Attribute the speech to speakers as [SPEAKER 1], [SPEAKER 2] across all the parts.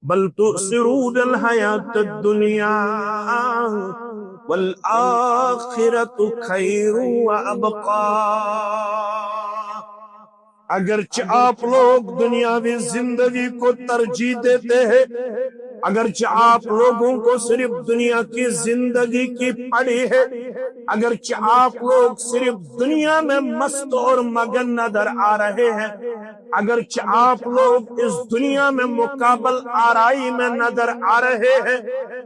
[SPEAKER 1] بل تؤثرون الحیات الدنیا والآخرۃ خیر وابقی۔ اگرچہ آپ لوگ دنیاوی زندگی کو ترجیح دیتے ہیں، اگرچہ آپ لوگوں کو صرف دنیا کی زندگی کی پڑی ہے، اگرچہ آپ لوگ صرف دنیا میں مست اور مگن نظر آ رہے ہیں، اگرچہ آپ لوگ اس دنیا میں مقابل آرائی میں نظر آ رہے ہیں،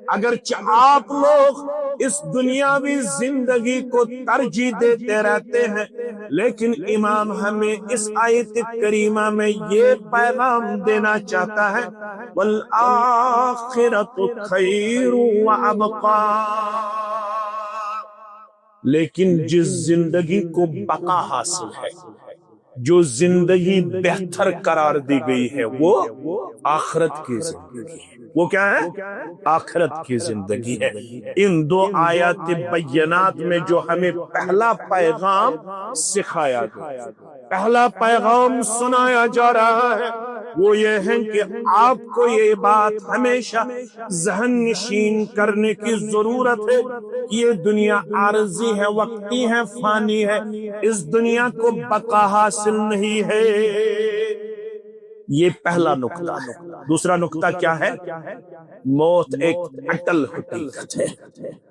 [SPEAKER 1] اگرچہ آپ لوگ اس دنیاوی زندگی کو ترجیح دیتے رہتے ہیں، لیکن امام ہمیں اس آیت کریمہ میں یہ پیغام دینا چاہتا ہے والآخرۃ خیر وابقی، لیکن جس زندگی کو بقا حاصل ہے، جو زندگی بہتر قرار دی گئی ہے، وہ آخرت کی زندگی ہے۔ وہ کیا ہے؟ آخرت کی زندگی ہے۔ ان دو آیات بینات میں جو ہمیں پہلا پیغام سکھایا گیا، پہلا پیغام سنایا جا رہا ہے، وہ یہ ہے کہ آپ کو یہ بات ہمیشہ ذہن نشین کرنے کی ضرورت ہے کہ یہ دنیا عارضی ہے، وقتی ہے، فانی ہے، اس دنیا کو بقا حاصل نہیں ہے۔ یہ پہلا نقطہ ہے۔ دوسرا نقطہ کیا ہے؟ موت ایک اٹل حقیقت ہے،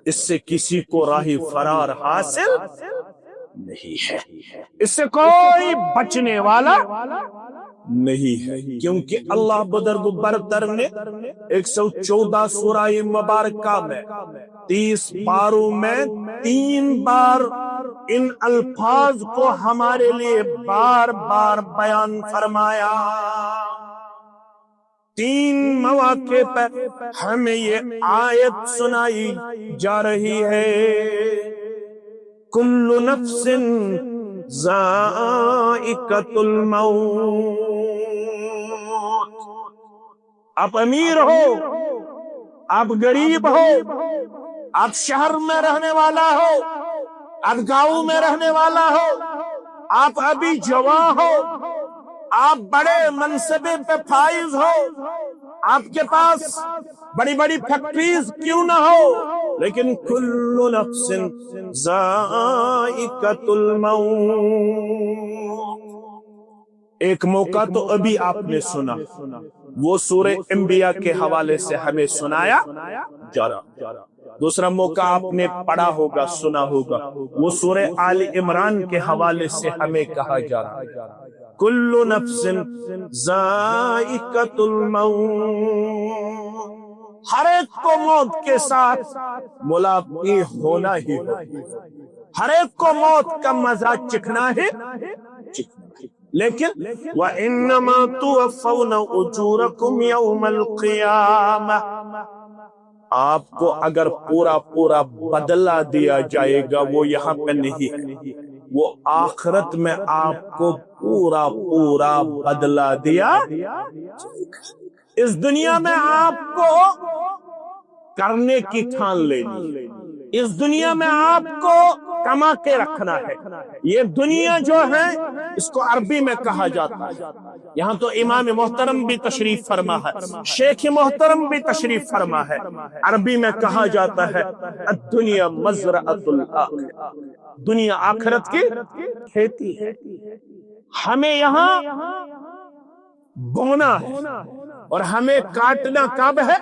[SPEAKER 1] اس سے کسی کو راہ فرار حاصل نہیں ہے، اس سے کوئی بچنے والا نہیں ہے، کیونکہ اللہ بزرگ برتر نے 114 سورہ مبارکہ میں 30 پاروں میں 3 بار ان الفاظ کو ہمارے لیے بار بار بیان فرمایا۔ 3 مواقع پر ہمیں یہ آیت سنائی جا رہی ہے، کل نفس ذائقۃ الموت۔ آپ امیر ہو، آپ غریب ہو، آپ شہر میں رہنے والا ہو، آپ گاؤں میں رہنے والا ہو، آپ ابھی جوان ہو، آپ بڑے منصبے پہ فائز ہو، آپ کے پاس بڑی بڑی فیکٹریز کیوں نہ ہو، لیکن کل نفس ذائقۃ الموت۔ ایک موقع تو ابھی آپ نے سنا، وہ سورہ انبیاء کے حوالے سے ہمیں سنایا جا رہا۔ دوسرا موقع آپ نے پڑھا ہوگا، سنا ہوگا، وہ سورہ آل عمران کے حوالے سے ہمیں کہا جا رہا ہے کل نفس ذائقۃ الموت۔ ہر ایک کو موت کے ساتھ ملاقات ہونا ہی ہوگا، ہر ایک کو موت کا مزہ چکھنا ہے، لیکن وَإِنَّمَا تُوَفَّوْنَ أُجُورَكُمْ يَوْمَ الْقِيَامَةِ، آپ کو اگر پورا پورا بدلہ دیا جائے گا، وہ یہاں پہ نہیں ہے، وہ آخرت میں آپ کو پورا پورا بدلہ دیا جائے گا۔ اس دنیا میں آپ کو کرنے کی ٹھان لینی، اس دنیا میں آپ کو کما کے رکھنا ہے۔ یہ دنیا جو ہے اس کو عربی میں کہا جاتا ہے، یہاں تو امام محترم بھی تشریف فرما ہے، شیخ محترم بھی تشریف فرما ہے، عربی میں کہا جاتا ہے الدنیا مزرعۃ الآخرہ، دنیا آخرت کی کھیتی ہے۔ ہمیں یہاں بونا ہے اور ہمیں کاٹنا کب ہے؟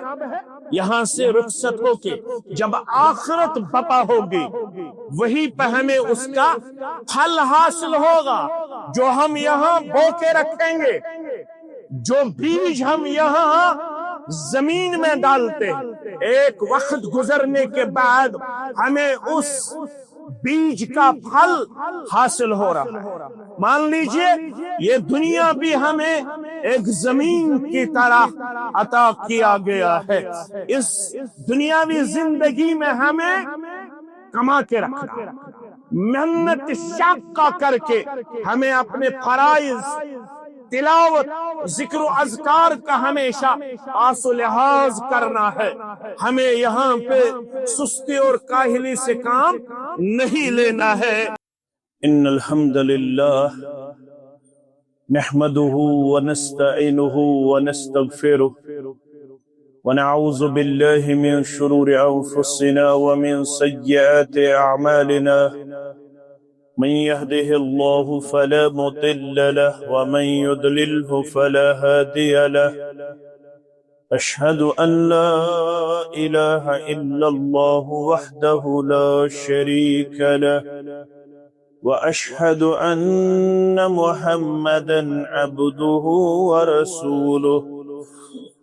[SPEAKER 1] یہاں سے رخصت ہو کے جب آخرت بپا ہوگی، وہی پہ ہمیں اس کا پھل حاصل ہوگا، جو ہم یہاں بو کے رکھیں گے، جو بیج ہم یہاں زمین میں ڈالتے ہیں، ایک وقت گزرنے کے بعد ہمیں اس بیج کا پھل حاصل ہو رہا ہے۔ مان لیجئے یہ دنیا بھی ہمیں ایک زمین کی طرح عطا کیا گیا ہے، اس دنیاوی زندگی میں ہمیں کما کے رکھنا، محنت شاقہ کر کے ہمیں اپنے فرائض، تلاوت، ذکر و اذکار کا ہمیشہ آس و لحاظ کرنا ہے۔ ہمیں یہاں پہ سستی اور کاہلی سے کام نہیں لینا ہے۔ ان الحمد للہ نحمده ونستعینه ونستغفره ونعوذ بالله من شرور أنفسنا ومن سيئات أعمالنا من يهده الله فلا مضل له ومن يضلله فلا هادي له أشهد أن لا إله إلا الله وحده لا شريك له وأشهد أن محمدا عبده ورسوله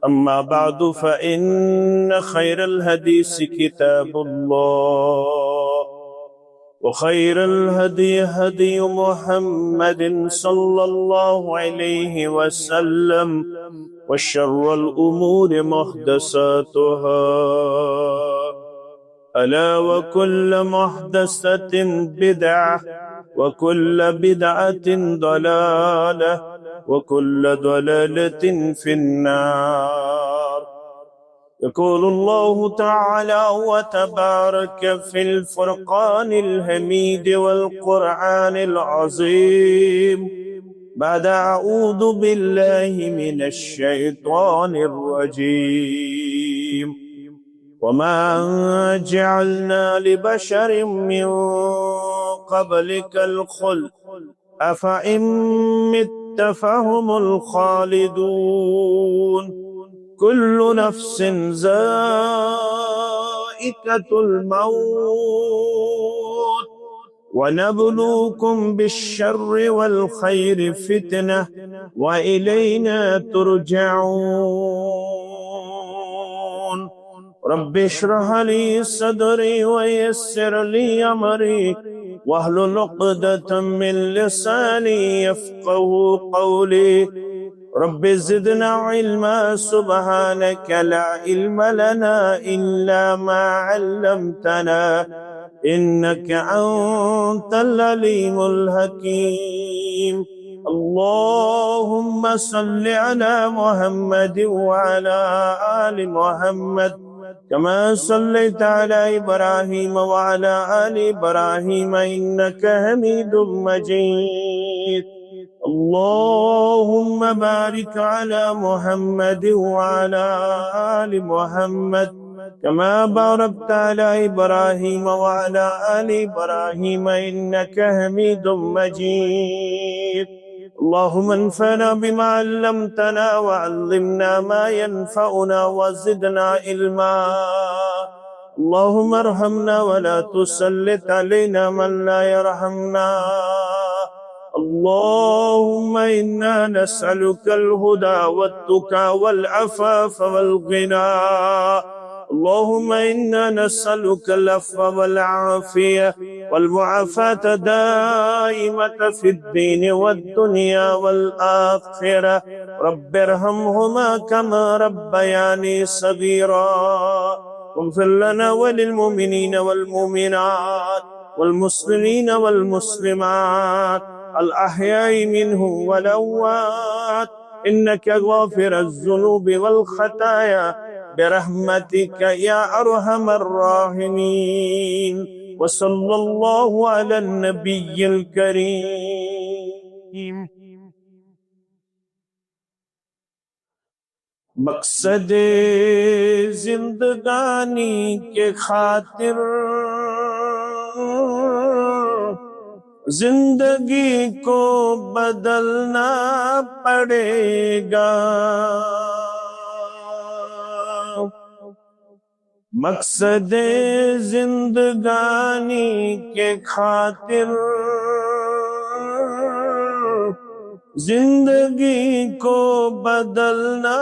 [SPEAKER 1] أما بعد فإن خير الحديث كتاب الله وخير الهدي هدي محمد صلى الله عليه وسلم وشر الأمور محدثاتها ألا وكل محدثة بدعة وكل بدعة ضلالة وكل ضلالة في النار. يقول الله تعالى وتبارك في الفرقان الحميد والقرآن العظيم بعد أعوذ بالله من الشيطان الرجيم وما جعلنا لبشر من قبلك الخلد أفإن مت فهم الخالدون كل نفس ذائقة الموت ونبلوكم بالشر والخير فتنة وإلينا ترجعون. رب اشرح لي صدري ويسر لي أمري واحلل عقدة من لساني يفقه قولي. رب زدنا علما سبحانك لا علم لنا إلا ما علمتنا إنك أنت العليم الحكيم. اللهم صل على محمد وعلى آل محمد كما صليت على إبراهيم وعلى آل إبراهيم إنك حميد مجيد. اللهم بارك على محمد وعلى آل محمد كما باركت على إبراهيم وعلى آل إبراهيم إنك حميد مجيد. اللهم انفعنا بما علمتنا وعلمنا ما ينفعنا وزدنا علما. اللهم ارحمنا ولا تسلط علينا من لا يرحمنا. اللهم إنا نسألك الهدى والتقى والعفاف والغنى. اللهم إنا نسألك العفو والعافية والمعافاة دائمة في الدين والدنيا والآخرة. رب ارحمهما كما ربياني صغيرا. واغفر لنا وللمؤمنين والمؤمنات والمسلمين والمسلمات الأحياء منهم والأموات إنك غافر الذنوب والخطايا برحمتك يا أرحم الراحمين. وصلى الله على النبي الكريم. مقصد زندگانی کے خاطر زندگی کو بدلنا پڑے گا. مقصد زندگانی کے خاطر زندگی کو بدلنا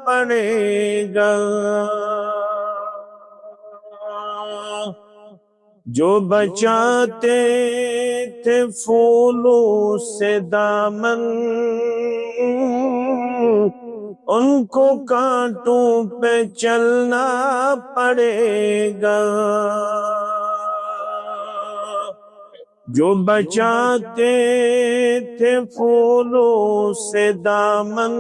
[SPEAKER 1] پڑے گا. جو بچاتے تھے پھولوں سے دامن ان کو کانٹوں پہ چلنا پڑے گا. جو بچاتے تھے پھولوں سے دامن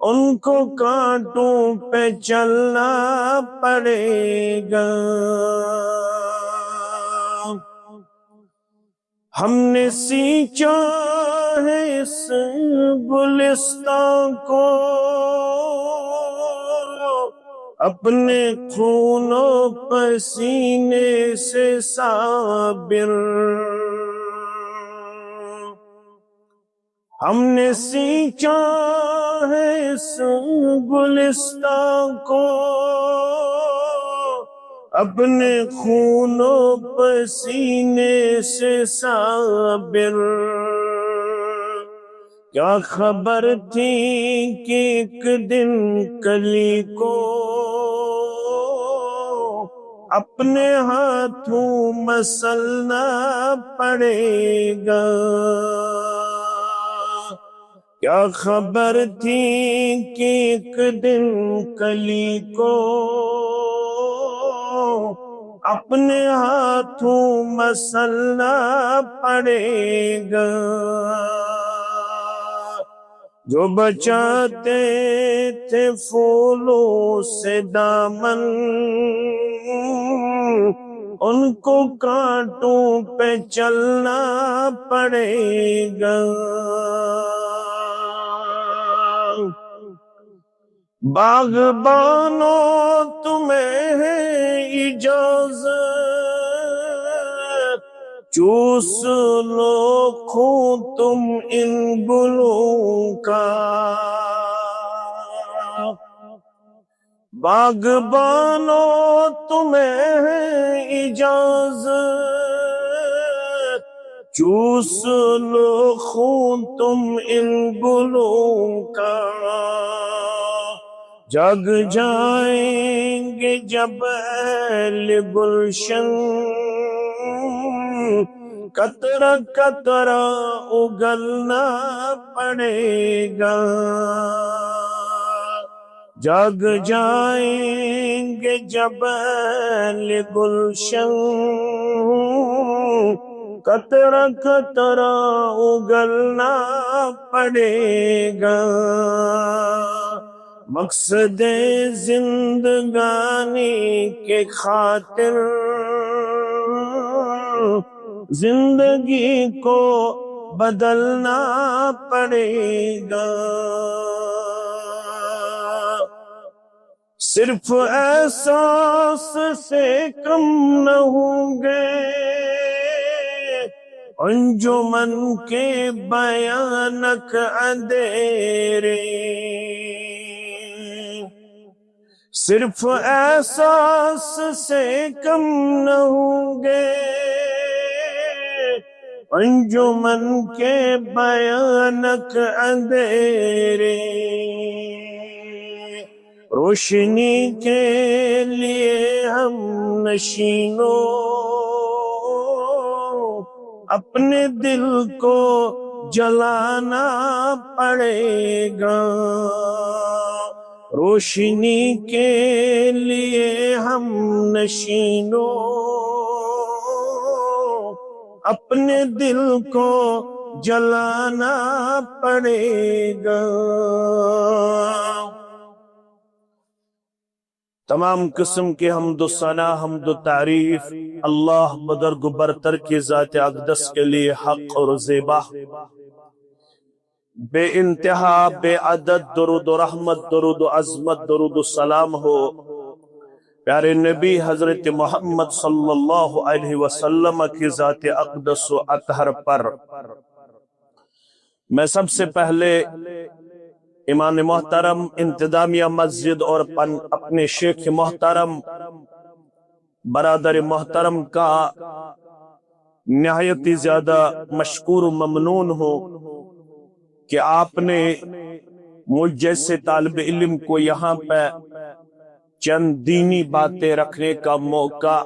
[SPEAKER 1] ان کو کانٹوں پہ چلنا پڑے گا. ہم نے سینچا ہے اس گلستان کو اپنے خون و پسینے سے صابر ہم نے سینچا ہے اس گلستان کو، اپنے خون و پسینے سے صابر۔ کیا خبر تھی کہ ایک دن کلی کو اپنے ہاتھوں مسلنا پڑے گا، کیا خبر تھی کہ ایک دن کلی کو اپنے ہاتھوں مسلنا پڑے گا۔ جو بچاتے تھے پھولوں سے دامن، ان کو کانٹوں پہ چلنا پڑے گا۔ باغبانوں تمہیں ہے اجازت، چوس لو خون تم ان گلوں کا، باغبانوں تمہیں ہے اجازت، چوس لو خون تم ان گلوں کا۔ جگ جائیں گے جب اہل گلشن، قطرہ قطرہ اگلنا پڑے گا۔ جگ جائیں گے جب اہل گلشن، قطرہ قطرہ اگلنا پڑے گا۔ مقصد زندگانی کے خاطر زندگی کو بدلنا پڑے گا۔ صرف احساس سے کم نہ ہوں گے انجمن کے بیانک اندھیرے، صرف احساس سے کم نہ ہوں گے انجمن کے بیانک اندھیرے۔ روشنی کے لیے ہم نشینوں اپنے دل کو جلانا پڑے گا، روشنی کے لیے ہم نشینوں اپنے دل کو جلانا پڑے گا۔ تمام قسم کے حمد و ثنا، حمد و تعریف اللہ بزرگ برتر کی ذات اقدس کے لیے حق اور زیبا، بے انتہا بے عدد درود و رحمت، درود و عظمت، درود و سلام ہو پیارے نبی حضرت محمد صلی اللہ علیہ وسلم کی ذات اقدس و اطہر پر۔ میں سب سے پہلے امام محترم انتظامیہ مسجد اور اپنے شیخ محترم برادر محترم کا نہایت ہی زیادہ مشکور و ممنون ہوں کہ آپ نے مجھ جیسے طالب علم کو یہاں پہ چند دینی باتیں رکھنے کا موقع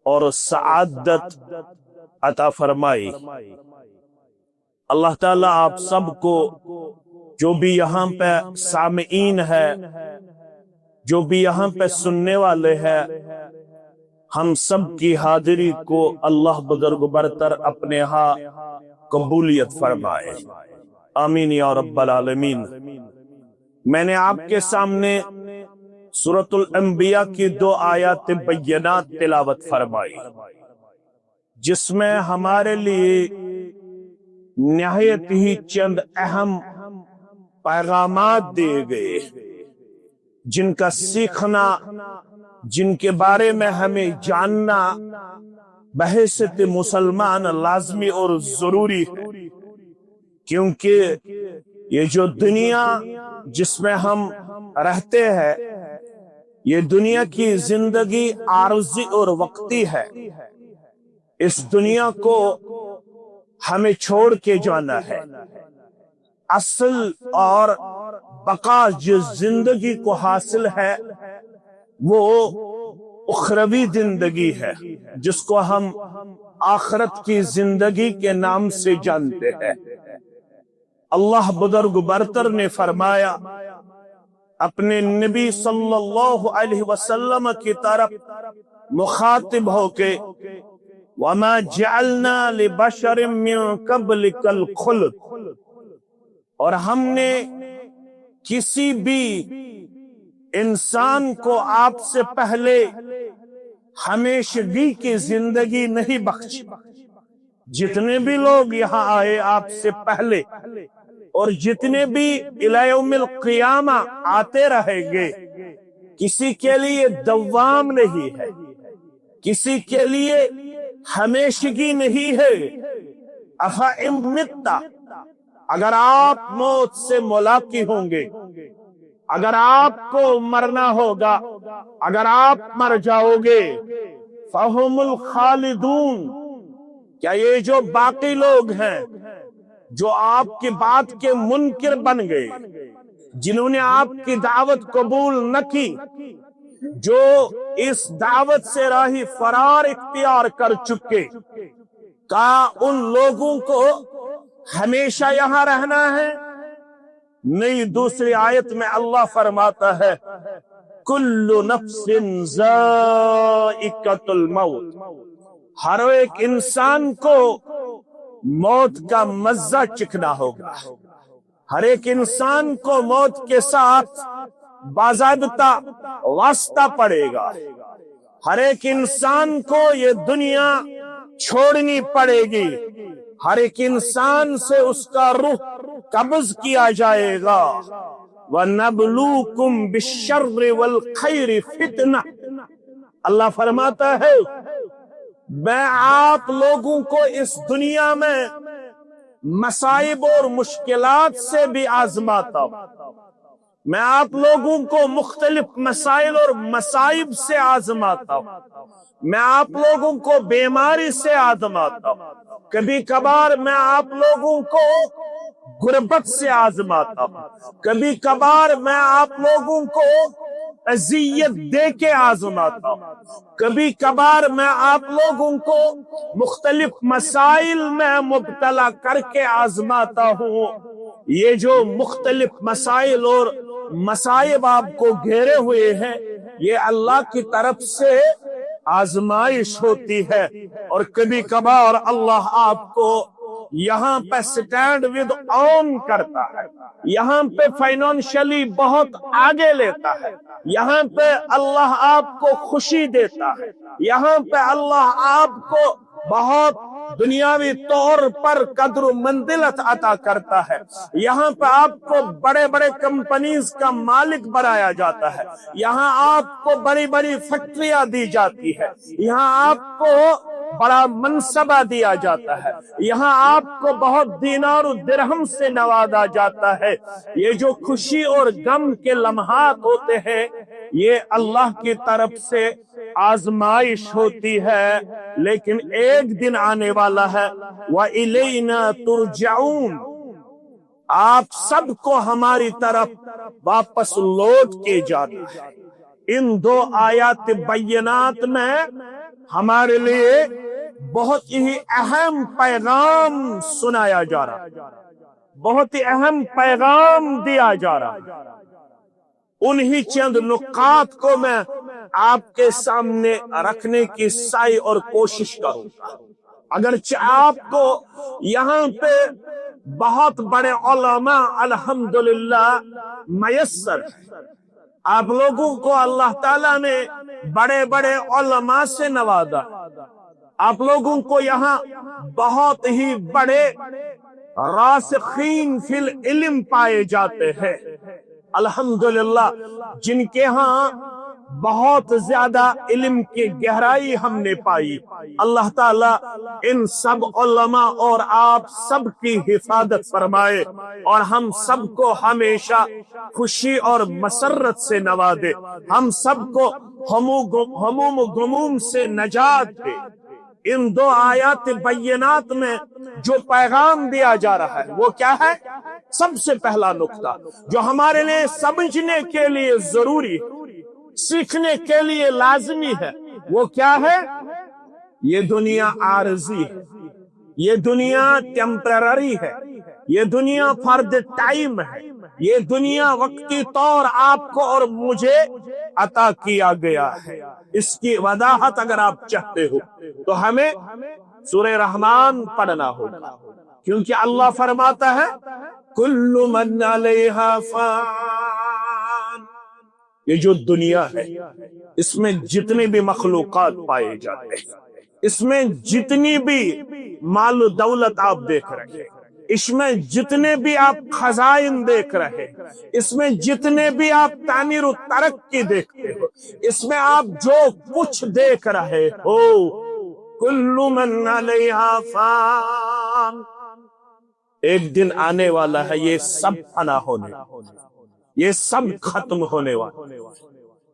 [SPEAKER 1] اور سعادت عطا فرمائی۔ اللہ تعالیٰ آپ سب کو، جو بھی یہاں پہ سامعین ہے، جو بھی یہاں پہ سننے والے ہیں، ہم سب کی حاضری کو اللہ بزرگ برتر اپنے ہاں قبولیت فرمائے، آمین یا رب العالمین۔ میں نے آپ کے سامنے سورۃ الانبیاء کی 2 آیات بینات تلاوت فرمائی، جس میں ہمارے لیے نہایت ہی چند اہم پیغامات دیے گئے، جن کا سیکھنا، جن کے بارے میں ہمیں جاننا بحیثیت مسلمان لازمی اور ضروری ہے، کیونکہ یہ جو دنیا جس میں ہم رہتے ہیں، یہ دنیا کی زندگی عارضی اور وقتی ہے۔ اس دنیا کو ہمیں چھوڑ کے جانا ہے۔ اصل اور بقا جس زندگی کو حاصل ہے وہ اخروی زندگی ہے، جس کو ہم آخرت کی زندگی کے نام سے جانتے ہیں۔ اللہ بزرگ برتر نے فرمایا اپنے نبی صلی اللہ علیہ وسلم کی طرف مخاطب ہو کے، وَمَا جَعَلْنَا لِبَشَرٍ مِّن قَبْلِكَ الْخُلْدَ، اور ہم نے کسی بھی انسان کو آپ سے پہلے ہمیشگی کی زندگی نہیں بخشی۔ جتنے بھی لوگ یہاں آئے آپ سے پہلے اور جتنے بھی الی یوم القیامہ آتے رہیں گے، کسی کے لیے دوام نہیں ہے، کسی کے لیے ہمیشگی نہیں ہے۔ اَفَإِن مِتَّ، اگر آپ موت سے ملاقات ہوں گے، اگر آپ کو مرنا ہوگا، اگر آپ مر جاؤ گے، فَهُمُ الْخَالِدُونَ، کیا یہ جو باقی لوگ ہیں جو آپ کی بات کے منکر بن گئے، جنہوں نے آپ کی دعوت قبول نہ کی، جو اس دعوت سے راہ فرار اختیار کر چکے، کہا ان لوگوں کو ہمیشہ یہاں رہنا ہے؟ نہیں، دوسری آیت میں اللہ فرماتا ہے کل نفس ذائقۃ الموت، ہر ایک انسان کو موت کا مزہ چکھنا ہوگا، ہر ایک انسان کو موت کے ساتھ باضابطہ واسطہ پڑے گا، ہر ایک انسان کو یہ دنیا چھوڑنی پڑے گی، ہر ایک انسان سے اس کا روح قبض کیا جائے گا۔ وَنَبْلُوكُمْ بِالشَّرِّ وَالْخَيْرِ فِتْنَةً، اللہ فرماتا ہے میں آپ لوگوں کو اس دنیا میں مصائب اور مشکلات سے بھی آزماتا ہوں، میں آپ لوگوں کو مختلف مسائل اور مصائب سے آزماتا ہوں، میں آپ لوگوں کو بیماری سے آزماتا ہوں، کبھی کبھار میں آپ لوگوں کو غربت سے آزماتا ہوں، کبھی کبھار میں آپ لوگوں کو اذیت دے کے آزماتا ہوں، کبھی کبھار میں آپ لوگوں کو مختلف مسائل میں مبتلا کر کے آزماتا ہوں۔ یہ جو مختلف مسائل اور مصائب آپ کو گھیرے ہوئے ہیں، یہ اللہ کی طرف سے آزمائش ہوتی ہے، اور کبھی کبھار اللہ آپ کو یہاں پہ سٹینڈ ود آن کرتا ہے، یہاں پہ فائنانشلی بہت آگے لیتا ہے، یہاں پہ اللہ آپ کو خوشی دیتا ہے، یہاں پہ اللہ آپ کو بہت دنیاوی طور پر قدر و منزلت عطا کرتا ہے، یہاں پہ آپ کو بڑے بڑے کمپنیز کا مالک بنایا جاتا ہے، یہاں آپ کو بڑی بڑی فیکٹریاں دی جاتی ہے، یہاں آپ کو بڑا منصبہ دیا جاتا ہے، یہاں آپ کو بہت دینار و درہم سے نوازا جاتا ہے۔ یہ جو خوشی اور غم کے لمحات ہوتے ہیں، یہ اللہ کی طرف سے آزمائش ہوتی ہے، لیکن ایک دن آنے والا ہے وَإِلَيْنَا تُرْجَعُونَ، آپ سب کو ہماری طرف واپس لوٹ کے جانا ہے۔ ان دو آیات بینات میں ہمارے لیے بہت ہی اہم پیغام سنایا جا رہا، بہت ہی اہم پیغام دیا جا رہا۔ انہی چند نکات کو میں آپ کے سامنے رکھنے کی سعی اور کوشش کروں گا۔ اگرچہ آپ کو یہاں پہ بہت بڑے علماء الحمدللہ میسر ہیں، آپ لوگوں کو اللہ تعالیٰ نے بڑے بڑے علماء سے نوازا، آپ لوگوں کو یہاں بہت ہی بڑے راسخین فی العلم پائے جاتے ہیں، الحمدللہ جن کے ہاں بہت زیادہ علم کی گہرائی ہم نے پائی، اللہ تعالیٰ ان سب علماء اور آپ سب کی حفاظت فرمائے اور ہم سب کو ہمیشہ خوشی اور مسرت سے نوازے، ہم سب کو ہموم و غموم سے نجات دے۔ ان دو آیات بینات میں جو پیغام دیا جا رہا ہے وہ کیا ہے؟ سب سے پہلا نقطہ جو ہمارے لیے سمجھنے کے لیے ضروری ہے، سیکھنے کے لیے لازمی ہے، وہ کیا ہے؟ یہ دنیا عارضی ہے، یہ دنیا ٹیمپرری ہے، یہ دنیا فار دی ٹائم ہے، یہ دنیا وقتی طور آپ کو اور مجھے عطا کیا گیا ہے۔ اس کی وضاحت اگر آپ چاہتے ہو تو ہمیں سورہ رحمان پڑھنا ہوگا، کیونکہ اللہ فرماتا ہے کل من علیہا فان، یہ جو دنیا ہے اس میں جتنے بھی مخلوقات پائے جاتے ہیں، اس میں جتنی بھی مال و دولت آپ دیکھ رہے ہیں، اس میں جتنے بھی آپ خزائن دیکھ رہے ہیں، اس میں جتنے بھی آپ تعمیر و ترقی دیکھتے ہو، اس میں آپ جو کچھ دیکھ رہے ہو، کل من علیہا فان، ایک دن آنے والا ہے یہ سب فنا ہونے، یہ سب ختم ہونے والا۔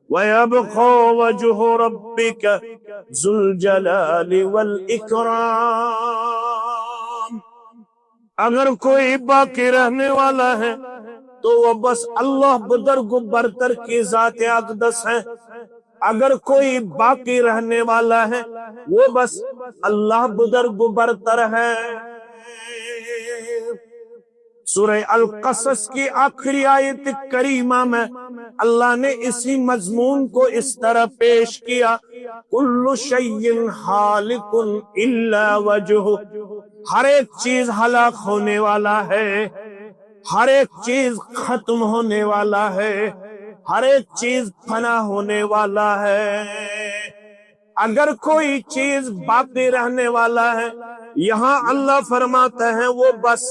[SPEAKER 1] وَيَبْقَى وَجْهُ رَبِّكَ ذُو الْجَلَالِ وَالْإِكْرَامِ، اگر کوئی باقی رہنے والا ہے تو وہ بس اللہ بزرگ برتر کی ذات اقدس ہے، اگر کوئی باقی رہنے والا ہے وہ بس اللہ بزرگ برتر ہے۔ سورہ القصص کی آخری آیت کریمہ میں اللہ نے اسی مضمون کو اس طرح پیش کیا، کل شیء ہالک الا وجہ، ہر ایک چیز ہلاک ہونے والا ہے، ہر ایک چیز ختم ہونے والا ہے، ہر ایک چیز فنا ہونے والا ہے۔ اگر کوئی چیز باقی رہنے والا ہے، یہاں اللہ فرماتا ہے وہ بس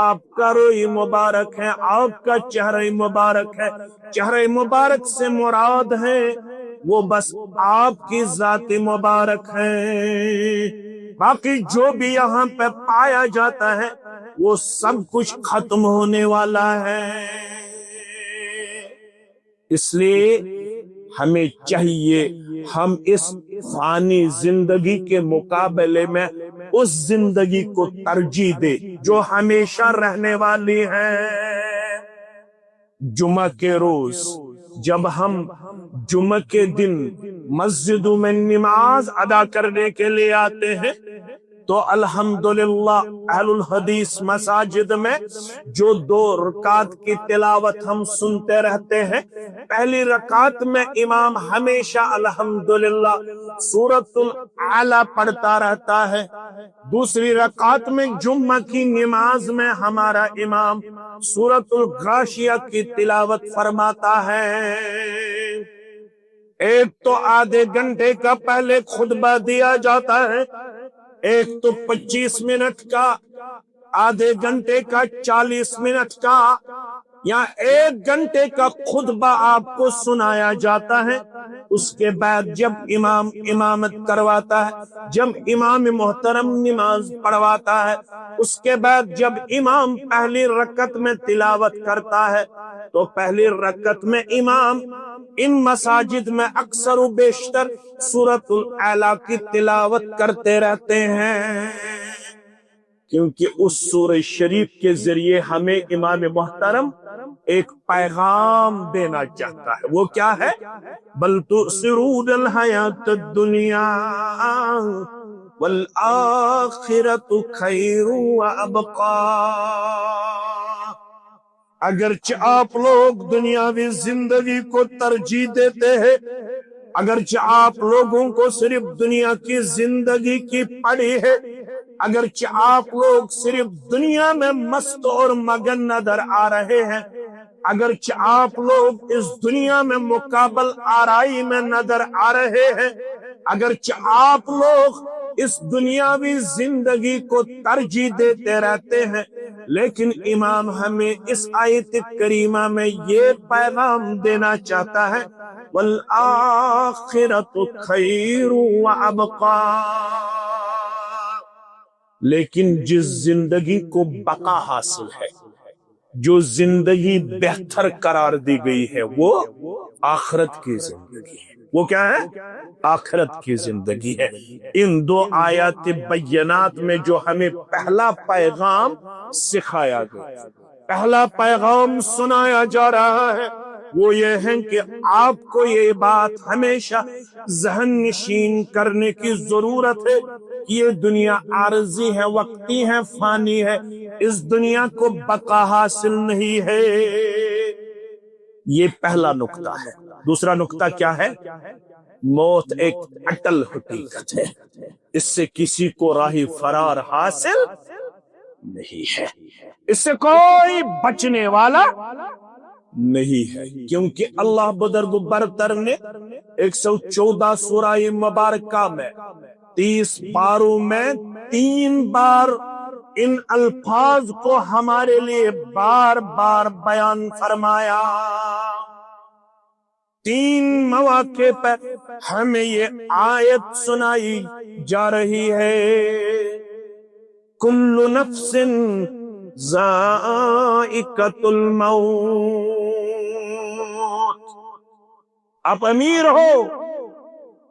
[SPEAKER 1] آپ کا روئی مبارک ہے، آپ کا چہرہ مبارک ہے، چہرہ مبارک سے مراد ہے وہ بس آپ کی ذات مبارک ہے، باقی جو بھی یہاں پہ پایا جاتا ہے وہ سب کچھ ختم ہونے والا ہے۔ اس لیے ہمیں چاہیے ہم اس فانی زندگی کے مقابلے میں اس زندگی کو ترجیح دے جو ہمیشہ رہنے والی ہے۔ جمعہ کے روز جب ہم جمعہ کے دن مسجدوں میں نماز ادا کرنے کے لیے آتے ہیں تو الحمدللہ اہل الحدیث مساجد میں جو 2 رکعت کی تلاوت ہم سنتے رہتے ہیں، پہلی رکعت میں امام ہمیشہ الحمدللہ سورۃ الاعلیٰ پڑھتا رہتا ہے، دوسری رکعت میں جمعہ کی نماز میں ہمارا امام سورۃ الغاشیہ کی تلاوت فرماتا ہے۔ ایک تو آدھے گھنٹے کا پہلے خطبہ دیا جاتا ہے، ایک تو 25 منٹ کا، آدھے گھنٹے کا 40 منٹ کا، یا 1 گھنٹے کا خطبہ آپ کو سنایا جاتا ہے۔ اس کے بعد جب امام امامت کرواتا ہے، جب امام محترم نماز پڑھواتا ہے، اس کے بعد جب امام پہلی رکعت میں تلاوت کرتا ہے تو پہلی رکعت میں امام ان مساجد میں اکثر و بیشتر سورۃ الاعلیٰ کی تلاوت کرتے رہتے ہیں، کیونکہ اس سورہ شریف کے ذریعے ہمیں امام محترم ایک پیغام دینا چاہتا ہے۔ وہ کیا ہے؟ بل تؤثرون الحیات الدنیا والآخرۃ خیر وابقی، اگرچہ آپ لوگ دنیاوی زندگی کو ترجیح دیتے ہیں، اگرچہ آپ لوگوں کو صرف دنیا کی زندگی کی پڑی ہے، اگرچہ آپ لوگ صرف دنیا میں مست اور مگن نظر آ رہے ہیں، اگرچہ آپ لوگ اس دنیا میں مقابل آرائی میں نظر آ رہے ہیں، اگرچہ آپ لوگ اس دنیاوی زندگی کو ترجیح دیتے رہتے ہیں، لیکن امام ہمیں اس آیت کریمہ میں یہ پیغام دینا چاہتا ہے وَالْآخِرَةُ خَيْرٌ وَأَبْقَىٰ، لیکن جس زندگی کو بقا حاصل ہے، جو زندگی بہتر قرار دی گئی ہے، وہ آخرت کی زندگی ہے۔ وہ کیا ہے؟ آخرت کی زندگی ہے۔ ان دو آیات بینات میں جو ہمیں پہلا پیغام سکھایا گیا، پہلا پیغام سنایا جا رہا ہے، وہ یہ ہے کہ آپ کو یہ بات ہمیشہ ذہن نشین کرنے کی ضرورت ہے کہ یہ دنیا عارضی ہے، وقتی ہے، فانی ہے، اس دنیا کو بقا حاصل نہیں ہے۔ یہ پہلا نقطہ ہے۔ دوسرا نقطہ کیا ہے؟ موت ایک اٹل حقیقت ہے، اس سے کسی کو راہ فرار حاصل نہیں ہے، اس سے کوئی بچنے والا نہیں ہے، کیونکہ اللہ بزرگ برتر نے 114 سورہ مبارکہ میں 30 باروں میں 3 بار ان الفاظ کو ہمارے لیے بار بار بیان فرمایا۔ 3 مواقع پر ہمیں یہ آیت سنائی جا رہی ہے، کل نفس ذائقۃ الموت۔ آپ امیر ہو،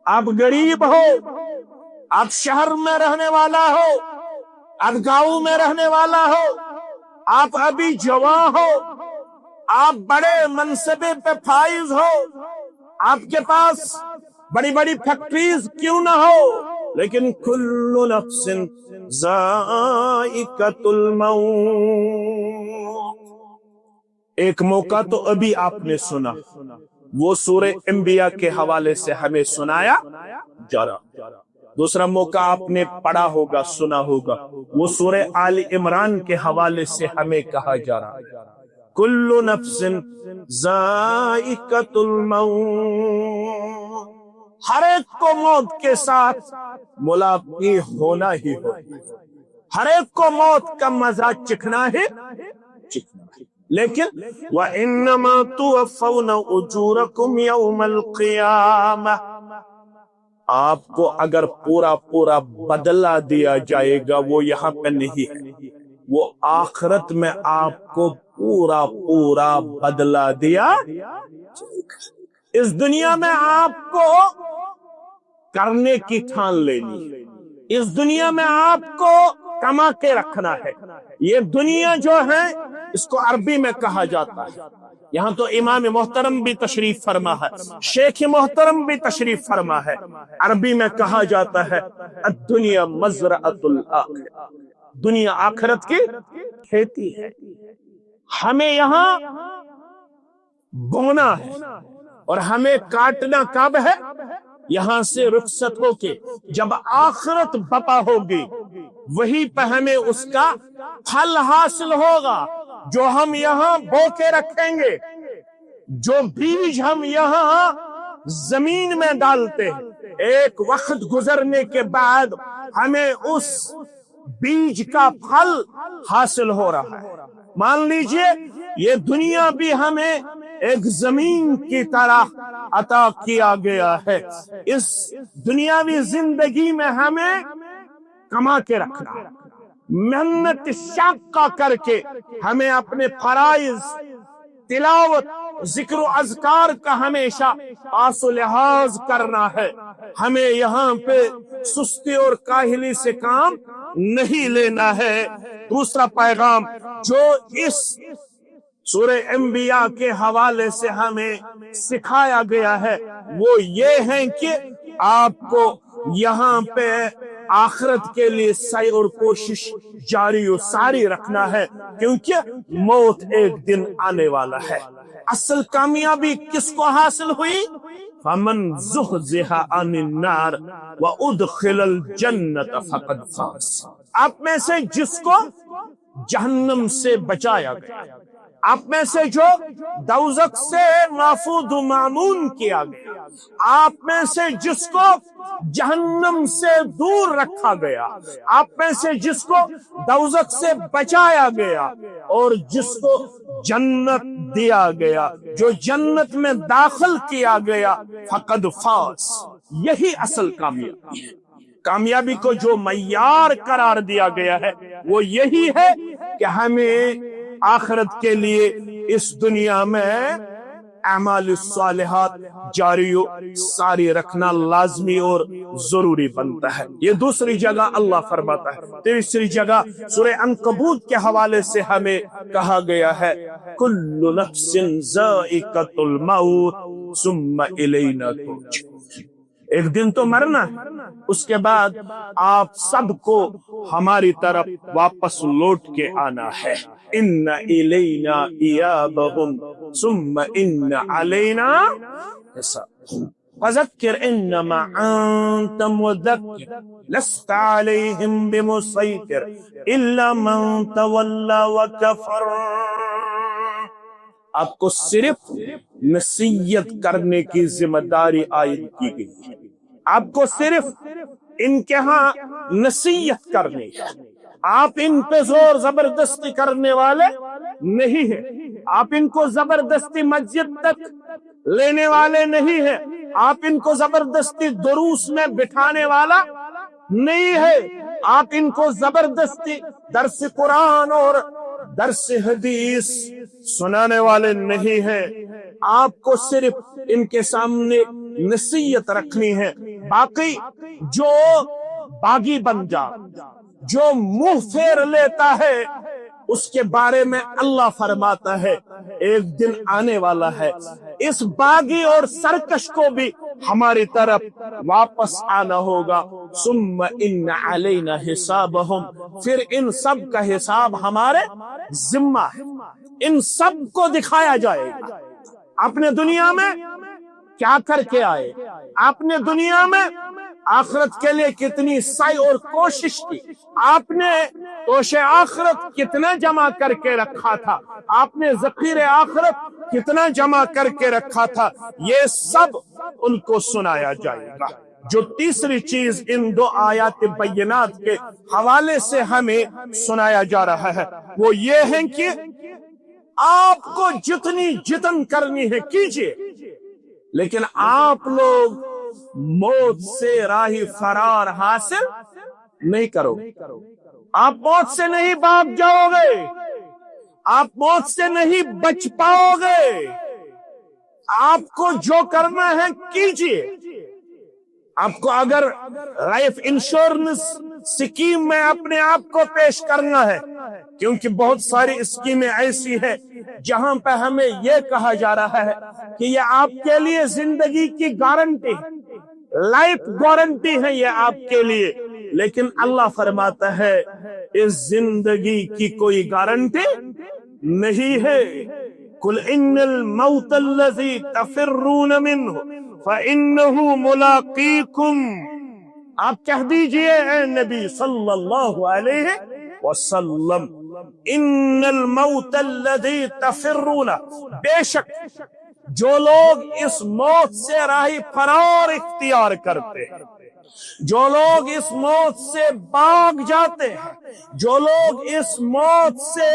[SPEAKER 1] آپ غریب ہو، آپ شہر میں رہنے والا ہو، آپ گاؤں میں رہنے والا ہو، آپ ابھی جوان ہو، آپ بڑے منصبے پہ فائز ہو، آپ کے پاس بڑی بڑی فیکٹریز کیوں نہ ہو، لیکن کل نفس ذائقۃ الموت۔ ایک موقع تو ابھی آپ نے سنا، وہ سورہ انبیاء کے حوالے سے ہمیں سنایا جا رہا۔ دوسرا موقع آپ نے پڑھا ہوگا، سنا ہوگا، وہ سورہ آل عمران کے حوالے سے ہمیں کہا جا رہا ہے کل نفس ذائقۃ الموت۔ ہر ایک کو موت کے ساتھ ملاقات ہونا ہی ہو، ہر ایک کو موت کا مزہ چکھنا ہے، لیکن وَإِنَّمَا تُوَفَّوْنَ أُجُورَكُمْ يَوْمَ الْقِيَامَةِ، آپ کو اگر پورا پورا بدلہ دیا جائے گا، وہ یہاں پہ نہیں ہے، وہ آخرت میں آپ کو پورا پورا بدلہ دیا جائے گا۔ اس دنیا میں آپ کو کرنے کی ٹھان لینی، اس دنیا میں آپ کو کما کے رکھنا ہے۔ یہ دنیا جو ہے اس کو عربی میں کہا جاتا ہے، یہاں تو امام محترم بھی تشریف فرما ہے، شیخ محترم بھی تشریف فرما ہے، عربی میں کہا جاتا ہے الدنیا مزرعۃ الآخرہ، دنیا آخرت کی کھیتی ہے۔ ہمیں یہاں بونا ہے اور ہمیں کاٹنا کب ہے؟ یہاں سے رخصت ہو کے جب آخرت بپا ہوگی، وہی پہ ہمیں اس کا پھل حاصل ہوگا، جو ہم یہاں بو کے رکھیں گے، جو بیج ہم یہاں زمین میں ڈالتے ہیں، ایک وقت گزرنے کے بعد ہمیں اس بیج کا پھل حاصل ہو رہا ہے۔ مان لیجئے یہ دنیا بھی ہمیں ایک زمین کی طرح عطا کیا گیا ہے، اس دنیاوی زندگی میں ہمیں کما کے رکھنا، محنت شاقہ کر کے ہمیں اپنے فرائض، تلاوت، ذکر و اذکار کا ہمیشہ پاس و لحاظ کرنا ہے۔ ہمیں یہاں پہ سستی اور کاہلی سے کام نہیں لینا ہے۔ دوسرا پیغام جو اس سورہ انبیاء کے حوالے سے ہمیں سکھایا گیا ہے وہ یہ ہے کہ آپ کو یہاں پہ آخرت کے لیے سعی اور کوشش جاری و ساری رکھنا ہے، کیونکہ موت ایک دن آنے والا ہے۔ اصل کامیابی کس کو حاصل ہوئی؟ فَمَنْ زُحْزِحَ عَنِ النَّارِ وَأُدْخِلَ الْجَنَّةَ فَقَدْ فَازَ۔ آپ میں سے جس کو جہنم سے بچایا گیا، آپ میں سے جو دوزخ سے محفوظ و مامون کیا گیا، آپ میں سے جس کو جہنم سے دور رکھا گیا، آپ میں سے جس کو دوزخ سے بچایا گیا، اور جس کو جنت دیا گیا، جو جنت میں داخل کیا گیا، فقد فاز، یہی اصل کامیابی ہے۔ کامیابی کو جو معیار قرار دیا گیا ہے وہ یہی ہے کہ ہمیں آخرت کے لیے اس دنیا میں اعمال الصالحات جاری و ساری رکھنا لازمی اور ضروری بنتا ہے۔ یہ دوسری جگہ اللہ فرماتا ہے۔ تیسری جگہ سورہ عنکبوت کے حوالے سے ہمیں کہا گیا ہے کل نفس ذائقۃ الموت ثم الینا ترجعون، ایک دن تو مرنا ہے، اس کے بعد آپ سب کو ہماری طرف واپس لوٹ کے آنا ہے۔ ان الینا ایابہم ثم ان علینا حسابہم فذکر انما انت مذکر لست علیہم بمسیطر الا من تولی وکفر۔ آپ کو صرف نصیحت کرنے کی ذمہ داری عائد کی گئی ہے، آپ کو صرف ان کے ہاں نصیحت کرنی ہے، آپ ان پہ زور زبردستی کرنے والے نہیں ہیں، آپ ان کو زبردستی مسجد تک لینے والے نہیں ہیں، آپ ان کو زبردستی دروس میں بٹھانے والا نہیں ہے، آپ ان کو زبردستی درس قرآن اور درس حدیث سنانے والے نہیں ہیں، آپ کو صرف ان کے سامنے نصیحت رکھنی ہے۔ باقی جو باغی بن جا، جو منہ پھیر لیتا ہے، اس کے بارے میں اللہ فرماتا ہے ایک دن آنے والا ہے اس باغی اور سرکش کو بھی ہماری طرف واپس آنا ہوگا۔ ثم ان علینا حسابہم، پھر ان سب کا حساب ہمارے ذمہ ہے، ان سب کو دکھایا جائے گا۔ آپ نے دنیا میں کیا کر کے آئے، آپ نے دنیا میں آخرت کے لیے کتنی سعی اور کوشش کی، آپ نے توش آخرت کتنا جمع کر کے رکھا تھا، آپ نے ذخیر آخرت کتنا جمع کر کے رکھا تھا، یہ سب ان کو سنایا جائے گا۔ جو تیسری چیز ان دو آیات بینات کے حوالے سے ہمیں سنایا جا رہا ہے وہ یہ ہے کہ آپ کو جتنی جتن کرنی ہے کیجئے، لیکن آپ لوگ موت سے راہ فرار حاصل نہیں کرو، آپ موت سے نہیں بھاگ جاؤ گے، آپ موت سے نہیں بچ پاؤ گے، آپ کو جو کرنا ہے کیجئے۔ آپ کو اگر لائف انشورنس سکیم میں اپنے آپ کو پیش کرنا ہے، کیونکہ بہت ساری اسکیمیں ایسی ہیں جہاں پہ ہمیں یہ کہا جا رہا ہے کہ یہ آپ کے لیے زندگی کی گارنٹی ہے، لائف گارنٹی ہے یہ آپ کے لیے، لیکن اللہ فرماتا ہے اس زندگی کی کوئی گارنٹی نہیں ہے۔ قل ان الموت الذی تفرون منہ فإنہ ملاقیکم، آپ کہہ دیجئے اے نبی صلی اللہ علیہ وسلم ان الموت الذی تفرون، بے شک جو لوگ اس موت سے راہ فرار اختیار کرتے ہیں، جو لوگ اس موت سے بھاگ جاتے ہیں، جو لوگ اس موت سے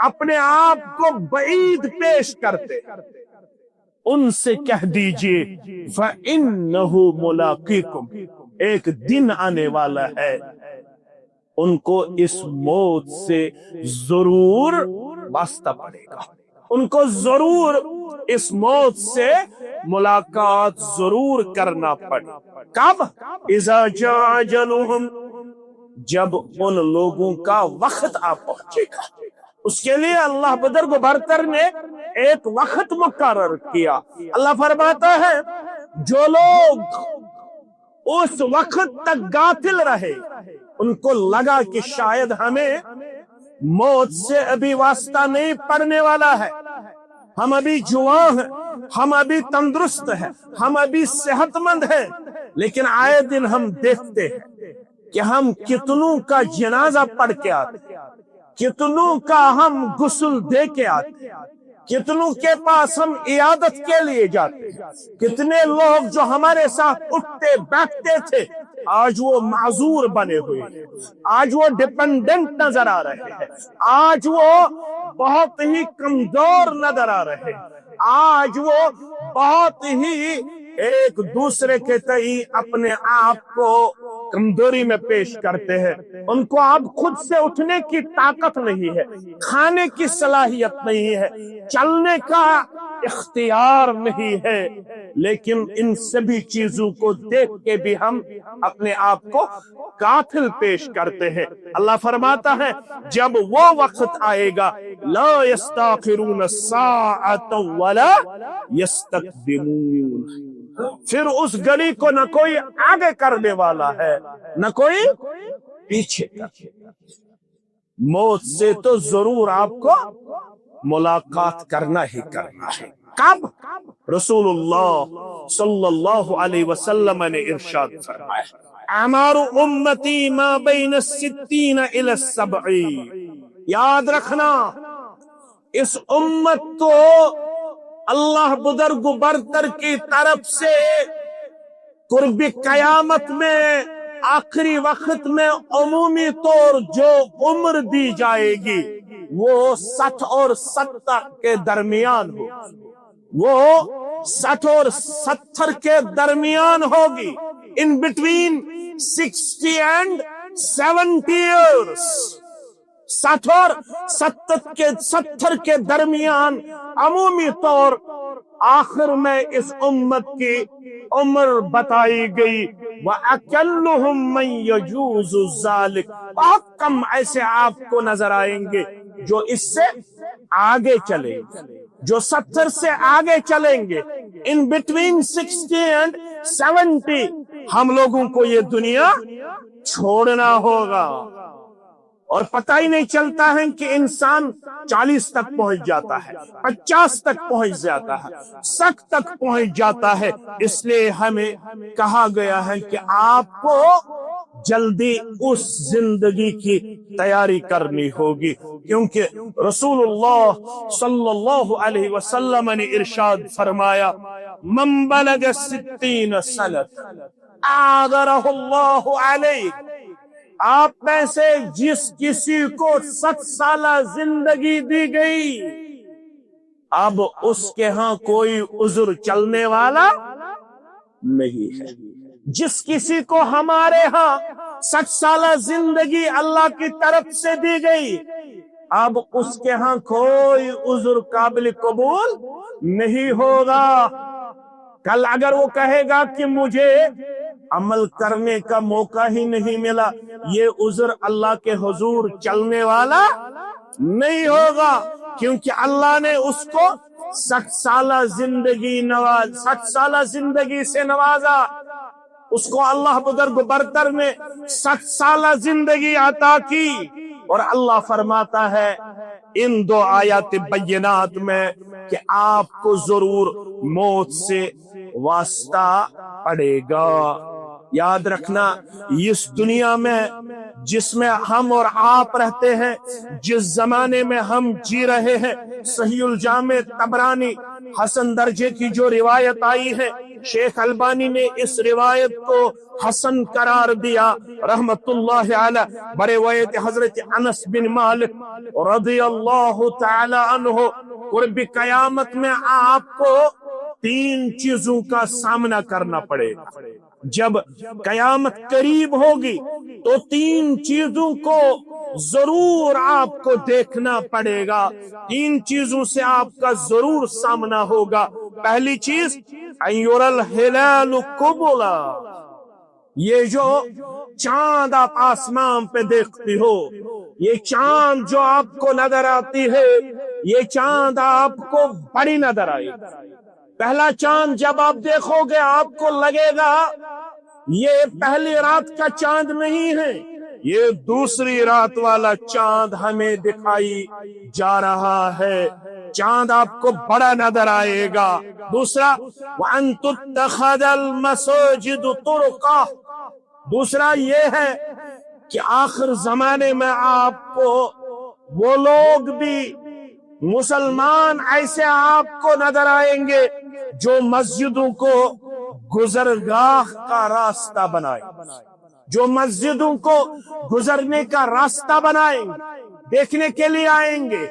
[SPEAKER 1] اپنے آپ کو بعید پیش کرتے ہیں، ان سے کہہ دیجئے فَإِنَّهُ مُلَاقِيكُمْ، ایک دن آنے والا ہے ان کو اس موت سے ضرور واسطہ پڑے گا، ان کو ضرور اس موت سے ملاقات ضرور کرنا پڑے۔ کب؟ اذا جاء اجلہم، جب ان لوگوں کا وقت آ پہنچے گا، اس کے لیے اللہ بدر کو برتر نے ایک وقت مقرر کیا۔ اللہ فرماتا ہے جو لوگ اس وقت تک غافل رہے، ان کو لگا کہ شاید ہمیں موت سے ابھی واسطہ نہیں پڑنے والا ہے، ہم ابھی جوان ہیں، ہم ابھی تندرست ہیں، ہم ابھی صحت مند ہیں، لیکن آئے دن ہم دیکھتے ہیں کہ ہم کتنوں کا جنازہ پڑھ کے آتے، کتنوں کا ہم غسل دے کے آتے، کتنوں کے پاس ہم عیادت کے لیے جاتے ہیں، کتنے لوگ جو ہمارے ساتھ اٹھتے بیٹھتے تھے آج وہ معذور بنے ہوئے ہیں، آج وہ ڈیپینڈنٹ نظر آ رہے ہیں، آج وہ بہت ہی کمزور نظر آ رہے ہیں، آج وہ بہت ہی ایک دوسرے کے تئیں اپنے آپ کو کمزوری میں پیش کرتے ہیں۔ ان کو اب خود سے اٹھنے کی طاقت نہیں ہے، کھانے کی صلاحیت نہیں ہے، چلنے کا اختیار نہیں ہے، لیکن ان سبھی چیزوں کو دیکھ کے بھی ہم اپنے آپ کو غافل پیش کرتے ہیں۔ اللہ فرماتا ہے جب وہ وقت آئے گا لا یستاخرون الساعة ولا یستقدمون، پھر اس گلی کو نہ کوئی آگے کرنے والا ہے نہ کوئی پیچھے کرنے والا۔ موت سے تو ضرور آپ کو ملاقات کرنا ہی کرنا ہے۔ کب؟ رسول اللہ صلی اللہ علیہ وسلم نے ارشاد فرمایا اعمار امتی ما بین الستین الی السبعین، یاد رکھنا اس امت کو اللہ بزرگ برتر کی طرف سے قرب قیامت میں آخری وقت میں عمومی طور جو عمر دی جائے گی وہ 60 اور 70 کے درمیان ہو، وہ 60 اور 70 کے درمیان ہوگی، in between 60 and 70 years، 60 اور 70 کے درمیان عمومی طور آخر میں اس امت کی عمر بتائی گئی۔ وَأَكَلُّهُمْ مَنْ يَجُوزُ ذَلِكَ، بہت کم ایسے آپ کو نظر آئیں گے جو اس سے آگے چلیں گے، جو 70 سے آگے چلیں گے۔ in between 60 and 70 ہم لوگوں کو یہ دنیا چھوڑنا ہوگا، اور پتہ ہی نہیں چلتا ہے کہ انسان 40 تک پہنچ جاتا ہے، 50 تک پہنچ جاتا ہے، 60 تک پہنچ جاتا ہے۔ اس لیے ہمیں کہا گیا ہے کہ آپ کو جلدی اس زندگی کی تیاری کرنی ہوگی، کیونکہ رسول اللہ صلی اللہ علیہ وسلم نے ارشاد فرمایا من بلغ 60 سنۃ اعذرہ اللہ علیہ، آپ میں سے جس کسی کو 60 سالہ زندگی دی گئی اب اس کے ہاں کوئی عذر چلنے والا نہیں ہے۔ جس کسی کو ہمارے ہاں 60 سالہ زندگی اللہ کی طرف سے دی گئی اب اس کے ہاں کوئی عذر قابل قبول نہیں ہوگا۔ کل اگر وہ کہے گا کہ مجھے عمل کرنے کا موقع ہی نہیں ملا، یہ عذر اللہ کے حضور چلنے والا نہیں ہوگا، کیونکہ اللہ نے اس کو 60 سالہ زندگی سے نوازا، اس کو اللہ بزرگ برتر نے 60 سالہ زندگی عطا کی، اور اللہ فرماتا ہے ان 2 آیات بینات میں کہ آپ کو ضرور موت سے واسطہ پڑے گا۔ یاد رکھنا اس دنیا میں جس میں ہم اور آپ رہتے ہیں، جس زمانے میں ہم جی رہے ہیں، صحیح الجامع طبرانی حسن درجے کی جو روایت آئی ہے، شیخ البانی نے اس روایت کو حسن قرار دیا رحمت اللہ علیہ، بروایت حضرت انس بن مالک رضی اللہ تعالی عنہ۔ قرب قیامت میں آپ کو 3 چیزوں کا سامنا کرنا پڑے گا۔ جب قیامت قریب ہوگی تو 3 چیزوں کو ضرور آپ کو دیکھنا پڑے گا، 3 چیزوں سے آپ کا ضرور سامنا ہوگا۔ پہلی چیز ایور الہلال قبلا، یہ جو چاند آپ آسمان پہ دیکھتی ہو، یہ چاند جو آپ کو نظر آتی ہے، یہ چاند آپ کو بڑی نظر آئی۔ پہلا چاند جب آپ دیکھو گے آپ کو لگے گا یہ پہلی رات کا چاند نہیں ہے، یہ دوسری رات والا چاند ہمیں دکھائی جا رہا ہے، چاند آپ کو بڑا نظر آئے گا۔ دوسرا وَأَن تُتَّخَذَ الْمَسَاجِدُ طُرُقًا، دوسرا یہ ہے کہ آخر زمانے میں آپ کو وہ لوگ بھی مسلمان ایسے آپ کو نظر آئیں گے جو مسجدوں کو گزرگاہ کا راستہ بنائے، جو مسجدوں کو گزرنے کا راستہ بنائیں گے، دیکھنے کے لیے آئیں گے،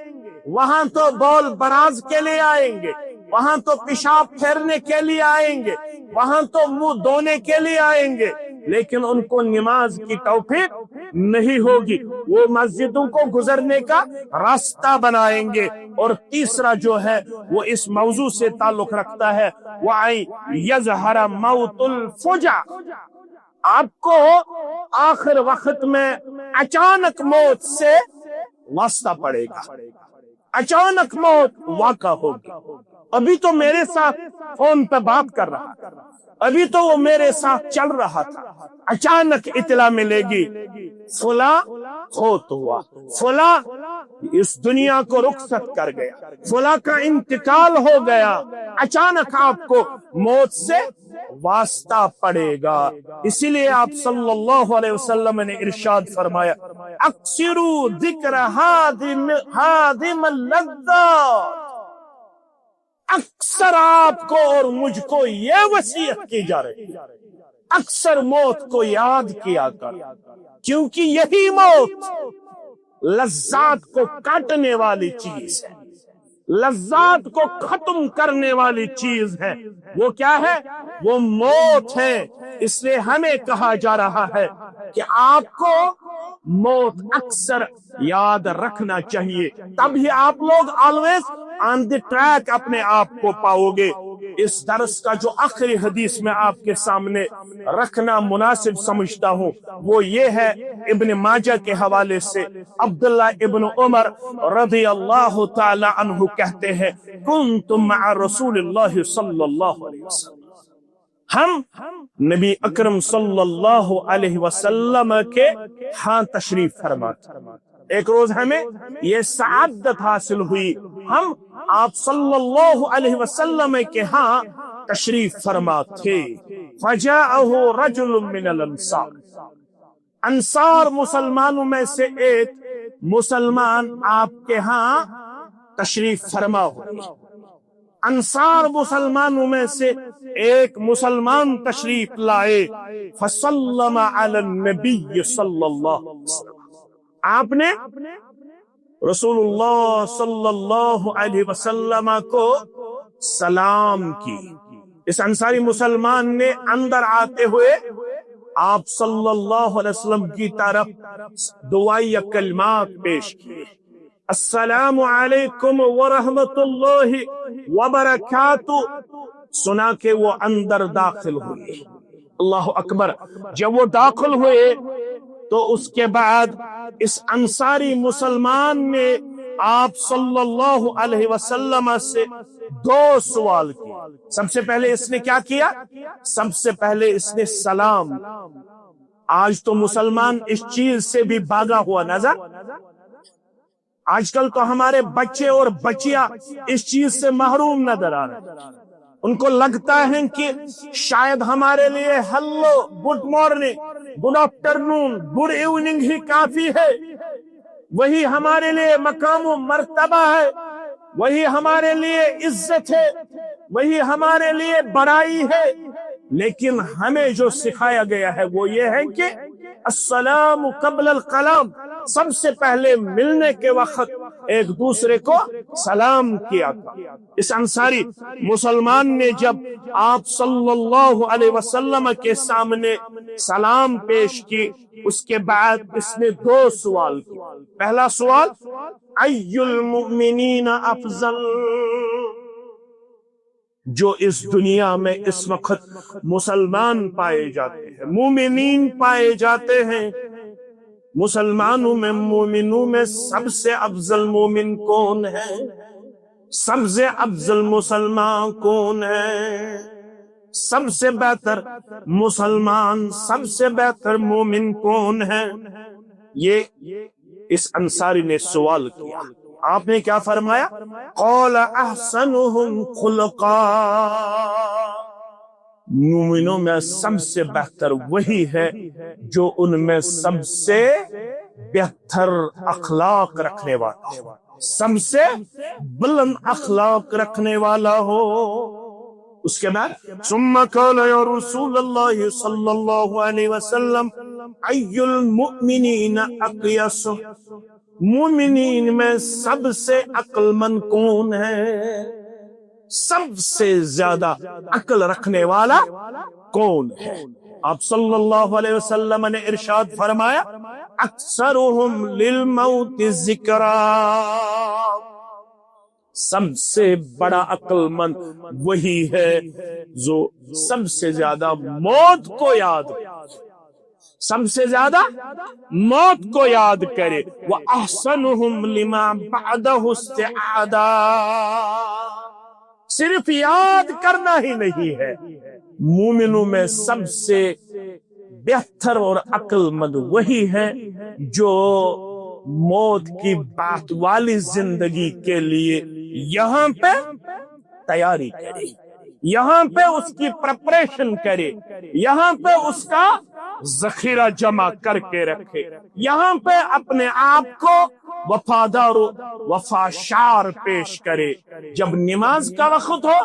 [SPEAKER 1] وہاں تو بول براز کے لیے آئیں گے، وہاں تو پیشاب پھیرنے کے لیے آئیں گے، وہاں تو منہ دھونے کے لیے آئیں گے، لیکن ان کو نماز کی توفیق نہیں ہوگی، وہ مسجدوں کو گزرنے کا راستہ بنائیں گے۔ اور تیسرا جو ہے وہ اس موضوع سے تعلق رکھتا ہے، وَأَن يَظْهَرَ مَوْتُ الْفُجَعَ، آپ کو آخر وقت میں اچانک موت سے واسطہ پڑے گا، اچانک موت واقع ہوگی۔ ابھی تو میرے ساتھ فون پہ بات کر رہا تھا، ابھی تو وہ میرے ساتھ چل رہا تھا، اچانک اطلاع ملے گی فلاں فوت ہوا، فلاں اس دنیا کو رخصت کر گیا، فلاں کا انتقال ہو گیا، اچانک آپ کو موت سے واسطہ پڑے گا۔ اسی لیے آپ صلی اللہ علیہ وسلم نے ارشاد فرمایا، اکثروا ذکر ہادم اللذات، اکثر آپ کو اور مجھ کو یہ وصیت کی جا رہی ہے، اکثر موت کو یاد کیا کر، کیونکہ یہی موت لذات کو کاٹنے والی چیز ہے، لذات کو ختم کرنے والی چیز ہے۔ وہ کیا ہے؟ وہ موت ہے۔ اس لیے ہمیں کہا جا رہا ہے کہ آپ کو موت اکثر یاد رکھنا چاہیے، تب ہی آپ لوگ آلویز آن دی ٹریک اپنے آپ کو پاؤ گے۔ اس درس کا جو آخری حدیث میں آپ کے سامنے رکھنا مناسب سمجھتا ہوں وہ یہ ہے، ابن ماجہ کے حوالے سے عبداللہ ابن عمر رضی اللہ تعالی عنہ کہتے ہیں، کنت مع رسول اللہ صلی اللہ علیہ وسلم، ہم نبی اکرم صلی اللہ علیہ وسلم کے ہاں تشریف فرما تھے۔ ایک روز ہمیں یہ سعادت حاصل ہوئی، ہم آپ صلی اللہ علیہ وسلم کے ہاں تشریف فرما تھے۔ فجاءہ رجل من الانصار، انصار مسلمانوں میں سے ایک مسلمان آپ کے ہاں تشریف فرما ہوئی۔ انصار مسلمانوں میں سے ایک مسلمان تشریف لائے، فسلم علی النبی صلی اللہ علیہ وسلم، آپ نے رسول اللہ صلی اللہ علیہ وسلم کو سلام کی۔ اس انصاری مسلمان نے اندر آتے ہوئے آپ صلی اللہ علیہ وسلم کی طرف دعائیہ کلمات پیش کیے، السلام علیکم ورحمت اللہ وبرکاتہ، سنا کے وہ اندر داخل ہوئے۔ اللہ اکبر۔ جب وہ داخل ہوئے تو اس کے بعد اس انصاری مسلمان نے آپ صلی اللہ علیہ وسلم سے دو سوال کیے۔ سب سے پہلے اس نے کیا کیا؟ سب سے پہلے اس نے سلام۔ آج تو مسلمان اس چیز سے بھی بھاگا ہوا نظر، آج کل تو ہمارے بچے اور بچیاں اس چیز سے محروم نظر آ رہے ہیں۔ ان کو لگتا ہے کہ شاید ہمارے لیے hello, good morning, good afternoon, good evening ہی کافی ہے، وہی ہمارے لیے مقام و مرتبہ ہے، وہی ہمارے لیے عزت ہے، وہی ہمارے لیے بڑائی ہے۔ لیکن ہمیں جو سکھایا گیا ہے وہ یہ ہے کہ السلام قبل الکلام، سب سے پہلے ملنے کے وقت ایک دوسرے کو سلام کیا تھا۔ اس انصاری مسلمان نے جب آپ صلی اللہ علیہ وسلم کے سامنے سلام پیش کی، اس کے بعد اس نے دو سوال کی۔ پہلا سوال، ای المؤمنین افضل، جو اس دنیا میں اس وقت مسلمان پائے جاتے ہیں، مومنین پائے جاتے ہیں، مسلمانوں میں، مومنوں میں سب سے افضل مومن کون ہے؟ سب سے افضل مسلمان کون ہے؟ سب سے بہتر مسلمان، سب سے بہتر مومن کون ہے؟ یہ اس انصاری نے سوال کیا۔ آپ نے کیا فرمایا؟ قال احسنهم خلقا، مومنوں میں سب سے بہتر وہی ہے جو ان میں سب سے بہتر اخلاق رکھنے والا ہے۔ سب سے بلند اخلاق رکھنے والا ہو۔ اس کے بعد ثم قال یا رسول اللہ صلی اللہ علیہ وسلم ای المؤمنین اقیس، مومنین میں سب سے عقل مند کون ہے؟ سب سے زیادہ عقل رکھنے والا کون ہے؟ آپ صلی اللہ علیہ وسلم نے ارشاد فرمایا اکثرہم للموت ذکرا، سب سے بڑا عقل مند وہی ہے جو سب سے زیادہ موت کو یاد کرے، سب سے زیادہ موت کو یاد کرے۔ وَأَحْسَنُهُمْ لِمَا بَعْدَهُ اسْتِعَادًا، صرف یاد کرنا ہی نہیں ہے، مومنوں میں سب سے بہتر اور عقل مند وہی ہے جو موت کی بات والی زندگی کے لیے یہاں پہ تیاری کرے، یہاں پہ اس کی پریپریشن کرے، یہاں پہ اس کا ذخیرہ جمع کر کے رکھے، یہاں پہ اپنے آپ کو وفادار و وفاشار پیش کرے۔ جب نماز کا وقت ہو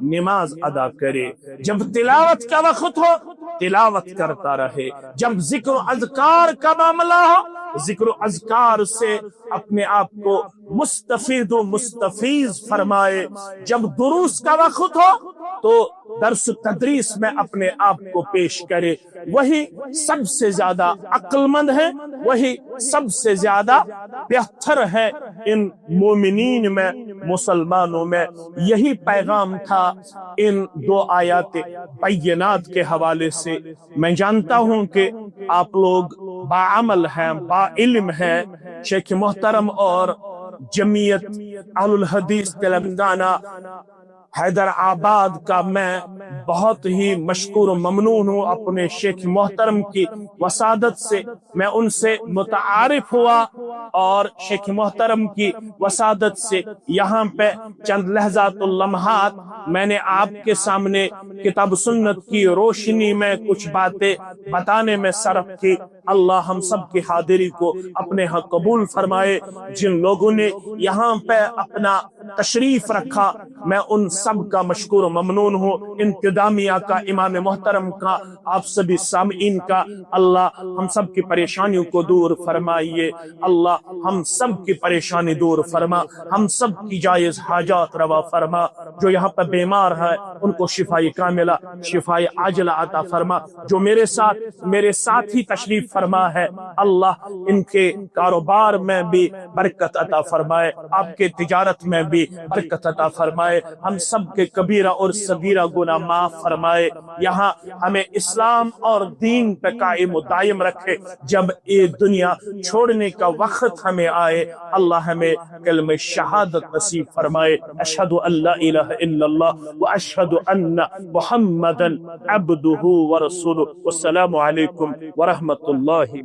[SPEAKER 1] نماز ادا کرے، جب تلاوت کا وقت ہو تلاوت کرتا رہے، جب ذکر و اذکار کا معاملہ ہو ذکر و اذکار سے اپنے آپ کو مستفید و مستفیض فرمائے، جب دروس کا وقت ہو تو درس تدریس میں اپنے آپ کو پیش کرے۔ وہی سب سے زیادہ عقل مند ہے، وہی سب سے زیادہ بہتر ہے ان مومنین میں، مسلمانوں میں۔ یہی پیغام تھا ان دو آیات بینات کے حوالے سے۔ میں جانتا ہوں کہ آپ لوگ باعمل ہیں، با علم ہیں۔ شیخ محترم اور جمعیت اہل الحدیث تلنگانہ حیدرآباد کا میں بہت ہی مشکور و ممنون ہوں اپنے شیخ محترم کی وسادت سے۔ میں ان سے متعارف ہوا اور شیخ محترم کی وسادت سے یہاں پہ چند لحظات اللمحات میں نے آپ کے سامنے کتاب سنت کی روشنی میں کچھ باتیں بتانے میں صرف کی۔ اللہ ہم سب کی حاضری کو اپنے ہاں قبول فرمائے۔ جن لوگوں نے یہاں پہ اپنا تشریف رکھا میں ان سب کا مشکور و ممنون ہوں، انتظامیہ کا، امام محترم کا، آپ سبھی سامعین کا۔ اللہ ہم سب کی پریشانیوں کو دور فرمائیے، اللہ ہم سب کی پریشانی دور فرما، ہم سب کی جائز حاجات روا فرما۔ جو یہاں پہ بیمار ہے ان کو شفائی کاملہ شفائی عاجلہ عطا فرما۔ جو میرے ساتھ ہی تشریف فرما ہے اللہ ان کے کاروبار میں بھی برکت عطا فرمائے، آپ کے تجارت میں بھی برکت عطا فرمائے، ہم سب کے کبیرہ اور صغیرہ گناہ معاف فرمائے، یہاں ہمیں اسلام اور دین پہ قائم و دائم رکھے۔ جب یہ دنیا چھوڑنے کا وقت ہمیں آئے اللہ ہمیں کلمہ شہادت نصیب فرمائے۔ اشہد ان لا الہ الا اللہ واشہد ان محمدا عبدہ ورسولہ۔ والسلام علیکم ورحمۃ اللہ۔